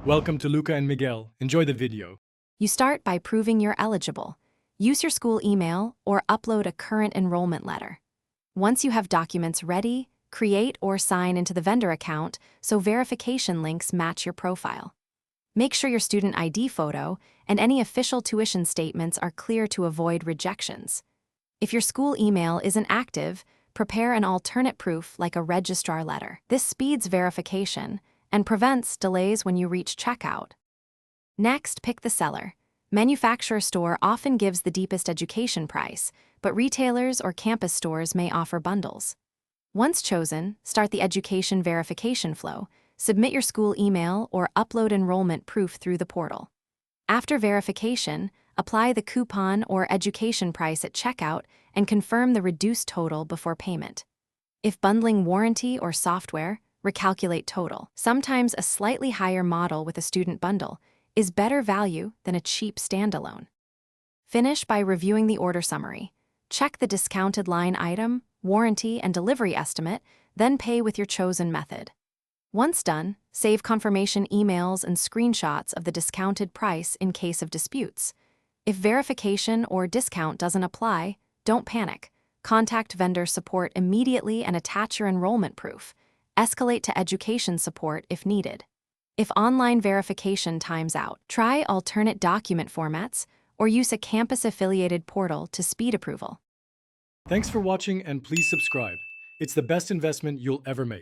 Welcome to Luca and Miguel. Enjoy the video. You start by proving you're eligible. Use your school email or upload a current enrollment letter. Once you have documents ready, create or sign into the vendor account so verification links match your profile. Make sure your student ID photo and any official tuition statements are clear to avoid rejections. If your school email isn't active, prepare an alternate proof like a registrar letter. This speeds verification and prevents delays when you reach checkout. Next, pick the seller. Manufacturer store often gives the deepest education price, but retailers or campus stores may offer bundles. Once chosen, start the education verification flow. Submit your school email or upload enrollment proof through the portal. After verification, apply the coupon or education price at checkout and confirm the reduced total before payment. If bundling warranty or software, recalculate total. Sometimes a slightly higher model with a student bundle is better value than a cheap standalone. Finish by reviewing the order summary. Check the discounted line item, warranty, and delivery estimate, then pay with your chosen method. Once done, save confirmation emails and screenshots of the discounted price in case of disputes. If verification or discount doesn't apply, don't panic. Contact vendor support immediately and attach your enrollment proof. Escalate to education support if needed. If online verification times out, try alternate document formats or use a campus-affiliated portal to speed approval. Thanks for watching and please subscribe. It's the best investment you'll ever make.